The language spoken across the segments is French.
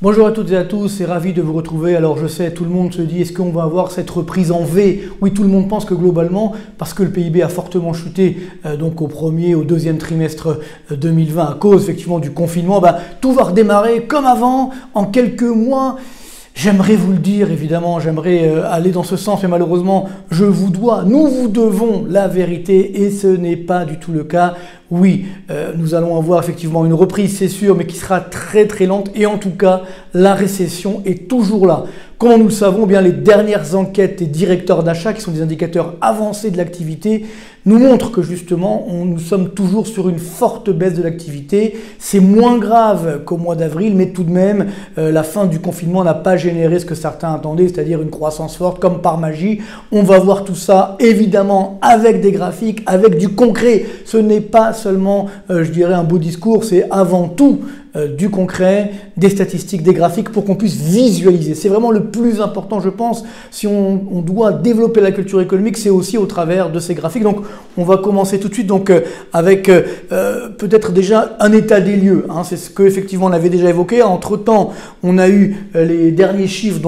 Bonjour à toutes et à tous, et ravi de vous retrouver. Alors je sais, tout le monde se dit, est-ce qu'on va avoir cette reprise en V? Oui, tout le monde pense que globalement, parce que le PIB a fortement chuté donc au premier, au deuxième trimestre 2020 à cause effectivement du confinement, tout va redémarrer comme avant, en quelques mois. J'aimerais vous le dire, évidemment, j'aimerais aller dans ce sens, mais malheureusement, nous vous devons la vérité, et ce n'est pas du tout le cas. Oui, nous allons avoir effectivement une reprise, c'est sûr, mais qui sera très très lente, et en tout cas, la récession est toujours là. Comme nous le savons, bien les dernières enquêtes des directeurs d'achat, qui sont des indicateurs avancés de l'activité, nous montrent que justement, nous sommes toujours sur une forte baisse de l'activité. C'est moins grave qu'au mois d'avril, mais tout de même, la fin du confinement n'a pas généré ce que certains attendaient, c'est-à-dire une croissance forte, comme par magie. On va voir tout ça, évidemment, avec des graphiques, avec du concret. Ce n'est pas seulement, je dirais, un beau discours, c'est avant tout du concret, des statistiques, des graphiques pour qu'on puisse visualiser. C'est vraiment le plus important, je pense. Si on doit développer la culture économique, c'est aussi au travers de ces graphiques. Donc, on va commencer tout de suite avec peut-être déjà un état des lieux. C'est ce qu'effectivement on avait déjà évoqué. Entre-temps, on a eu les derniers chiffres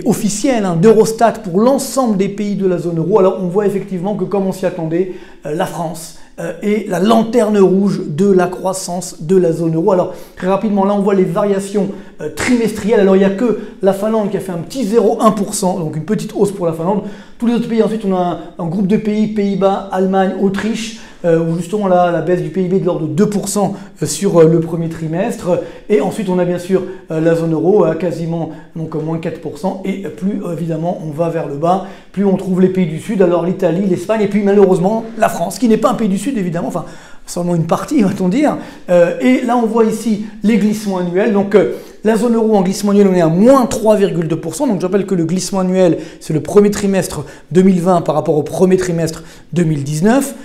officiels d'Eurostat pour l'ensemble des pays de la zone euro. Alors, on voit effectivement que comme on s'y attendait, la France et la lanterne rouge de la croissance de la zone euro. Alors très rapidement, là on voit les variations trimestrielles. Alors il n'y a que la Finlande qui a fait un petit 0,1%, donc une petite hausse pour la Finlande. Tous les autres pays, ensuite on a un groupe de pays, Pays-Bas, Allemagne, Autriche, où justement là, la baisse du PIB de l'ordre de 2% sur le premier trimestre. Et ensuite on a bien sûr la zone euro à quasiment moins 4%. Et plus évidemment on va vers le bas, plus on trouve les pays du Sud, alors l'Italie, l'Espagne et puis malheureusement la France, qui n'est pas un pays du Sud évidemment, enfin seulement une partie va-t-on dire. Et là on voit ici les glissements annuels. Donc la zone euro en glissement annuel, on est à moins 3,2%. Donc je rappelle que le glissement annuel, c'est le premier trimestre 2020 par rapport au premier trimestre 2019.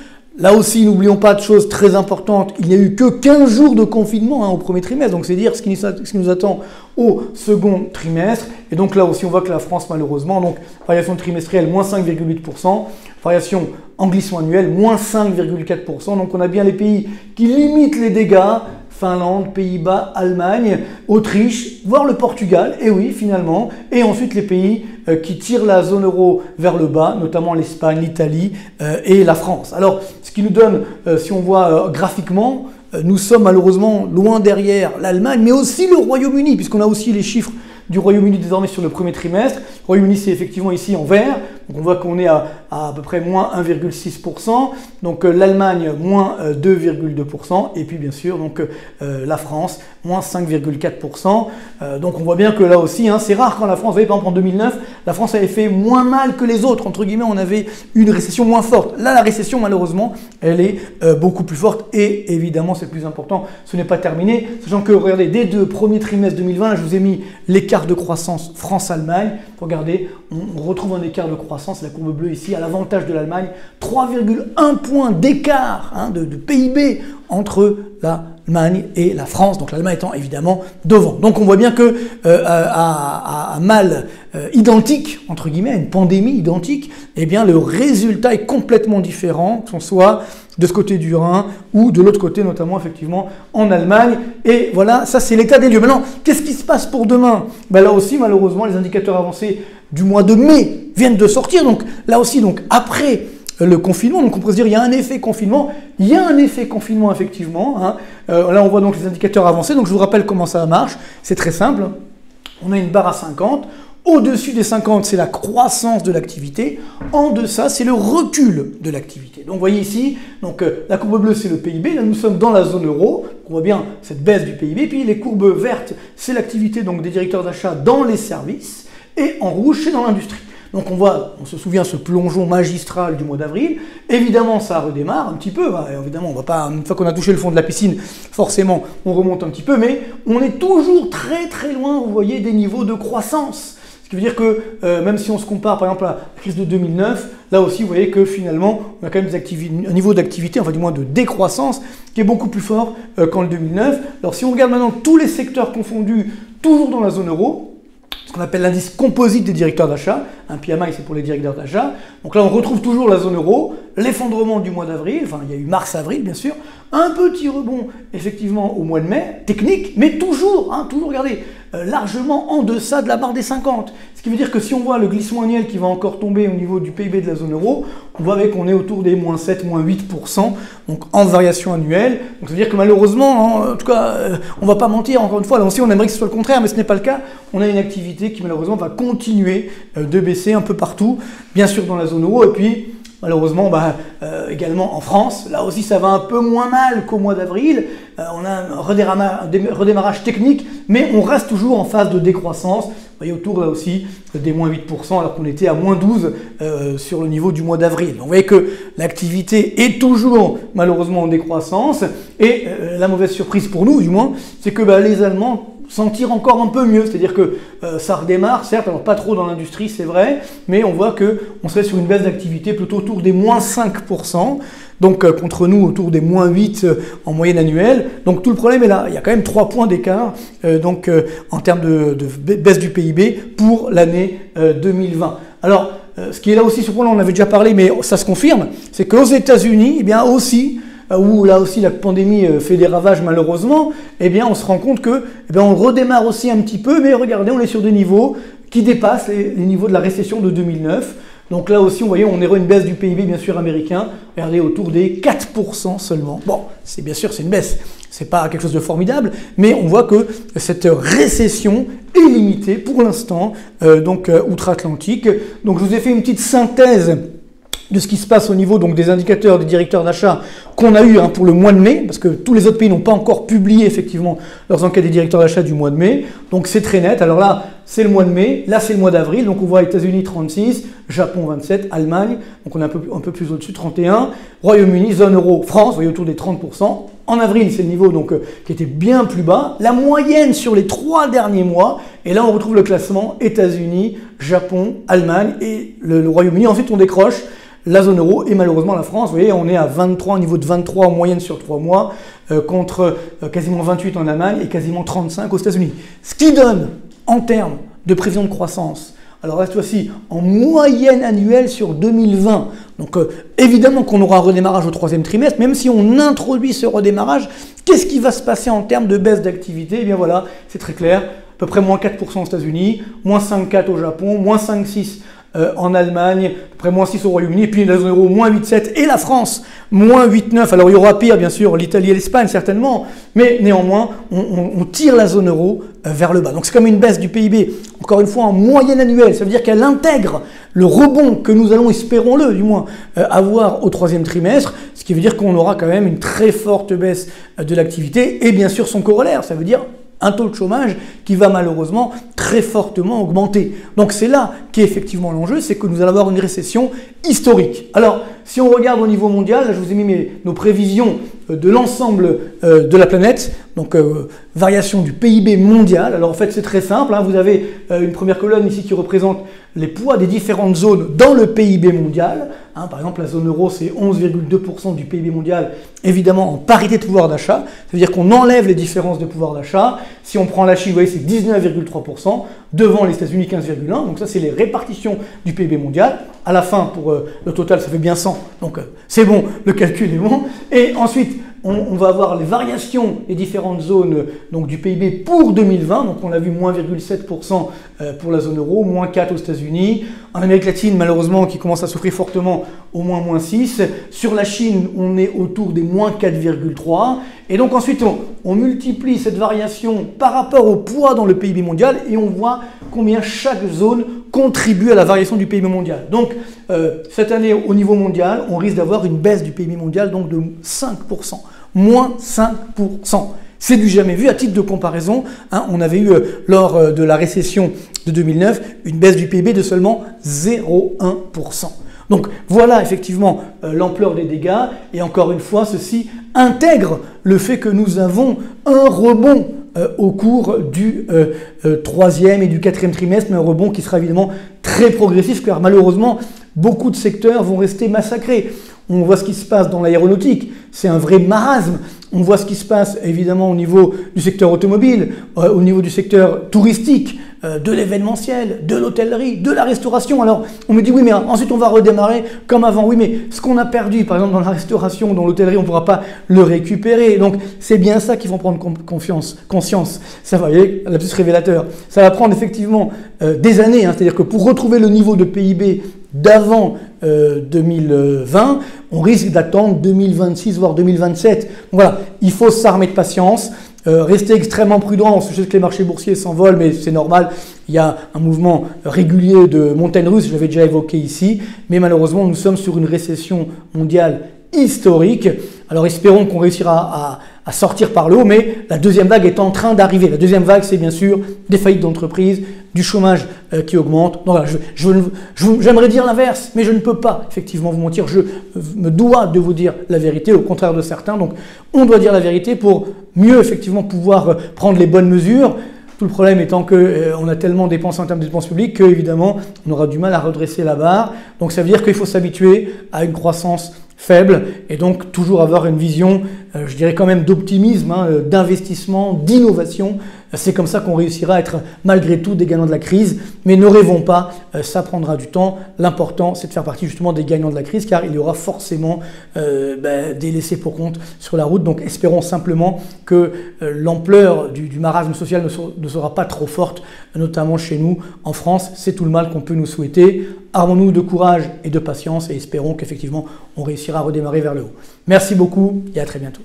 Là aussi, n'oublions pas de choses très importantes. Il n'y a eu que 15 jours de confinement au premier trimestre. Donc c'est dire ce qui nous attend au second trimestre. Et donc là aussi, on voit que la France, malheureusement, donc variation trimestrielle, moins 5,8%. Variation en glissement annuel, moins 5,4%. Donc on a bien les pays qui limitent les dégâts. Finlande, Pays-Bas, Allemagne, Autriche, voire le Portugal, et oui finalement, et ensuite les pays qui tirent la zone euro vers le bas, notamment l'Espagne, l'Italie et la France. Alors, ce qui nous donne, si on voit graphiquement, nous sommes malheureusement loin derrière l'Allemagne, mais aussi le Royaume-Uni, puisqu'on a aussi les chiffres du Royaume-Uni désormais sur le premier trimestre. Le Royaume-Uni, c'est effectivement ici en vert. Donc on voit qu'on est à peu près moins 1,6%. Donc l'Allemagne, moins 2,2%. Et puis bien sûr, la France, moins 5,4%. Donc on voit bien que là aussi, c'est rare quand la France, vous voyez, par exemple en 2009, la France avait fait moins mal que les autres. Entre guillemets, on avait une récession moins forte. Là, la récession, malheureusement, elle est beaucoup plus forte. Et évidemment, c'est le plus important, ce n'est pas terminé. Sachant que, regardez, dès le premier trimestre 2020, je vous ai mis l'écart de croissance France-Allemagne. Regardez, on retrouve un écart de croissance, la courbe bleue ici, à l'avantage de l'Allemagne. 3,1 points d'écart de PIB entre l'Allemagne et la France. Donc l'Allemagne étant évidemment devant. Donc on voit bien que à mal identique, entre guillemets, à une pandémie identique, eh bien le résultat est complètement différent, que ce soit de ce côté du Rhin ou de l'autre côté, notamment effectivement en Allemagne. Et voilà, ça c'est l'état des lieux. Maintenant, qu'est-ce qui se passe pour demain? Là aussi, malheureusement, les indicateurs avancés du mois de mai viennent de sortir. Donc là aussi, après le confinement, donc on peut se dire il y a un effet confinement. Il y a un effet confinement effectivement. Là, on voit donc les indicateurs avancés. Donc je vous rappelle comment ça marche. C'est très simple. On a une barre à 50. Au-dessus des 50, c'est la croissance de l'activité. En deçà, c'est le recul de l'activité. Donc, vous voyez ici, la courbe bleue, c'est le PIB. Là, nous sommes dans la zone euro. On voit bien cette baisse du PIB. Puis, les courbes vertes, c'est l'activité des directeurs d'achat dans les services. Et en rouge, c'est dans l'industrie. Donc, on se souvient, ce plongeon magistral du mois d'avril. Évidemment, ça redémarre un petit peu. Évidemment, on va pas, une fois qu'on a touché le fond de la piscine, forcément, on remonte un petit peu. Mais on est toujours très, très loin, vous voyez, des niveaux de croissance. Ce qui veut dire que même si on se compare par exemple à la crise de 2009, là aussi vous voyez que finalement on a quand même un niveau d'activité, enfin du moins de décroissance, qui est beaucoup plus fort qu'en 2009. Alors si on regarde maintenant tous les secteurs confondus, toujours dans la zone euro, ce qu'on appelle l'indice composite des directeurs d'achat, un PMI c'est pour les directeurs d'achat, donc là on retrouve toujours la zone euro, l'effondrement du mois d'avril, enfin il y a eu mars-avril bien sûr, un petit rebond effectivement au mois de mai, technique, mais toujours, regardez, largement en deçà de la barre des 50. Ce qui veut dire que si on voit le glissement annuel qui va encore tomber au niveau du PIB de la zone euro, on voit qu'on est autour des moins 7, moins 8%, donc en variation annuelle. Donc ça veut dire que malheureusement, en tout cas, on ne va pas mentir, encore une fois, là aussi on aimerait que ce soit le contraire, mais ce n'est pas le cas. On a une activité qui malheureusement va continuer de baisser un peu partout, bien sûr dans la zone euro, et puis malheureusement, également en France, là aussi ça va un peu moins mal qu'au mois d'avril. On a un redémarrage technique, mais on reste toujours en phase de décroissance. Vous voyez autour là aussi des moins 8%, alors qu'on était à moins 12% sur le niveau du mois d'avril. Donc vous voyez que l'activité est toujours malheureusement en décroissance. Et la mauvaise surprise pour nous, du moins, c'est que les Allemands s'en tirent encore un peu mieux, c'est-à-dire que ça redémarre, certes, alors pas trop dans l'industrie, c'est vrai, mais on voit qu'on serait sur une baisse d'activité plutôt autour des moins 5%, donc contre nous autour des moins 8% en moyenne annuelle. Donc tout le problème est là, il y a quand même 3 points d'écart en termes de baisse du PIB pour l'année 2020. Alors, ce qui est là aussi surprenant, on en avait déjà parlé, mais ça se confirme, c'est qu'aux États-Unis, aussi, où là aussi la pandémie fait des ravages malheureusement, on se rend compte que on redémarre aussi un petit peu, mais regardez, on est sur des niveaux qui dépassent les niveaux de la récession de 2009. Donc là aussi, vous voyez, on est une baisse du PIB bien sûr américain, regardez, autour des 4% seulement. Bon, c'est bien sûr, c'est une baisse, c'est pas quelque chose de formidable, mais on voit que cette récession est limitée pour l'instant, outre-Atlantique. Donc je vous ai fait une petite synthèse de ce qui se passe au niveau des indicateurs des directeurs d'achat qu'on a eu pour le mois de mai, parce que tous les autres pays n'ont pas encore publié effectivement leurs enquêtes des directeurs d'achat du mois de mai, donc c'est très net. Alors là, c'est le mois de mai, là c'est le mois d'avril, donc on voit États-Unis 36, Japon 27, Allemagne, donc on est un peu plus au-dessus, 31, Royaume-Uni, zone euro, France, vous voyez autour des 30%. En avril, c'est le niveau qui était bien plus bas, la moyenne sur les 3 derniers mois, et là on retrouve le classement États-Unis, Japon, Allemagne et le Royaume-Uni. Ensuite on décroche la zone euro et malheureusement la France. Vous voyez, on est à 23, au niveau de 23 en moyenne sur 3 mois, contre quasiment 28 en Allemagne et quasiment 35 aux États-Unis. Ce qui donne, en termes de prévision de croissance, alors là, cette fois-ci, en moyenne annuelle sur 2020. Donc évidemment qu'on aura un redémarrage au 3e trimestre, même si on introduit ce redémarrage, qu'est-ce qui va se passer en termes de baisse d'activité? Eh bien voilà, c'est très clair, à peu près moins 4% aux États-Unis, moins 5,4% au Japon, moins 5,6% en Allemagne, à peu près moins 6 au Royaume-Uni, et puis la zone euro, moins 8,7, et la France, moins 8,9. Alors il y aura pire, bien sûr, l'Italie et l'Espagne, certainement, mais néanmoins, on tire la zone euro vers le bas. Donc c'est comme une baisse du PIB, encore une fois, en moyenne annuelle. Ça veut dire qu'elle intègre le rebond que nous allons, espérons-le, du moins, avoir au 3e trimestre, ce qui veut dire qu'on aura quand même une très forte baisse de l'activité, et bien sûr son corollaire, ça veut dire un taux de chômage qui va malheureusement très fortement augmenter. Donc c'est là qu'est effectivement l'enjeu, c'est que nous allons avoir une récession historique. Alors, si on regarde au niveau mondial, là, je vous ai mis nos prévisions de l'ensemble de la planète, donc variation du PIB mondial. Alors en fait c'est très simple, vous avez une première colonne ici qui représente les poids des différentes zones dans le PIB mondial. Par exemple la zone euro c'est 11,2% du PIB mondial, évidemment en parité de pouvoir d'achat, ça veut dire qu'on enlève les différences de pouvoir d'achat. Si on prend la Chine, vous voyez c'est 19,3%, devant les États-Unis 15,1%, donc ça c'est les répartitions du PIB mondial. À la fin pour le total ça fait bien 100, donc c'est bon, le calcul est bon. Et ensuite on va avoir les variations des différentes zones donc du PIB pour 2020. Donc on a vu moins 0,7% pour la zone euro, moins 4 aux États-Unis. En Amérique latine, malheureusement, qui commence à souffrir fortement, au moins 6. Sur la Chine, on est autour des moins 4,3. Et donc ensuite, on multiplie cette variation par rapport au poids dans le PIB mondial et on voit combien chaque zone contribue à la variation du PIB mondial. Donc cette année, au niveau mondial, on risque d'avoir une baisse du PIB mondial donc de 5%, moins 5%. C'est du jamais vu. À titre de comparaison, on avait eu lors de la récession de 2009 une baisse du PIB de seulement 0,1%. Donc voilà effectivement l'ampleur des dégâts et encore une fois ceci intègre le fait que nous avons un rebond au cours du 3e et du 4e trimestre, mais un rebond qui sera évidemment très progressif car malheureusement beaucoup de secteurs vont rester massacrés. On voit ce qui se passe dans l'aéronautique, c'est un vrai marasme. On voit ce qui se passe évidemment au niveau du secteur automobile, au niveau du secteur touristique, de l'événementiel, de l'hôtellerie, de la restauration. Alors on me dit oui mais ensuite on va redémarrer comme avant. Oui mais ce qu'on a perdu par exemple dans la restauration, dans l'hôtellerie, on ne pourra pas le récupérer. Donc c'est bien ça qu'il faut prendre conscience. Ça va, vous voyez, lapsus révélateur. Ça va prendre effectivement des années, hein, c'est-à-dire que pour retrouver le niveau de PIB d'avant 2020, on risque d'attendre 2026 voire 2027. Donc voilà, il faut s'armer de patience, rester extrêmement prudent. Je sais que les marchés boursiers s'envolent, mais c'est normal. Il y a un mouvement régulier de montagnes russes, je l'avais déjà évoqué ici, mais malheureusement nous sommes sur une récession mondiale historique. Alors espérons qu'on réussira à sortir par le haut, mais la deuxième vague est en train d'arriver. La deuxième vague, c'est bien sûr des faillites d'entreprises, du chômage qui augmente. Donc voilà, j'aimerais dire l'inverse, mais je ne peux pas effectivement vous mentir. Je me dois de vous dire la vérité, au contraire de certains. Donc on doit dire la vérité pour mieux effectivement pouvoir prendre les bonnes mesures. Tout le problème étant qu'on a tellement dépensé en termes de dépenses publiques qu'évidemment, on aura du mal à redresser la barre. Donc ça veut dire qu'il faut s'habituer à une croissance faible et donc toujours avoir une vision, je dirais quand même d'optimisme, hein, d'investissement, d'innovation. C'est comme ça qu'on réussira à être malgré tout des gagnants de la crise. Mais ne rêvons pas, ça prendra du temps. L'important, c'est de faire partie justement des gagnants de la crise car il y aura forcément des laissés pour compte sur la route. Donc espérons simplement que l'ampleur du marasme social ne sera pas trop forte, notamment chez nous en France. C'est tout le mal qu'on peut nous souhaiter. Armons-nous de courage et de patience et espérons qu'effectivement on réussira à redémarrer vers le haut. Merci beaucoup et à très bientôt.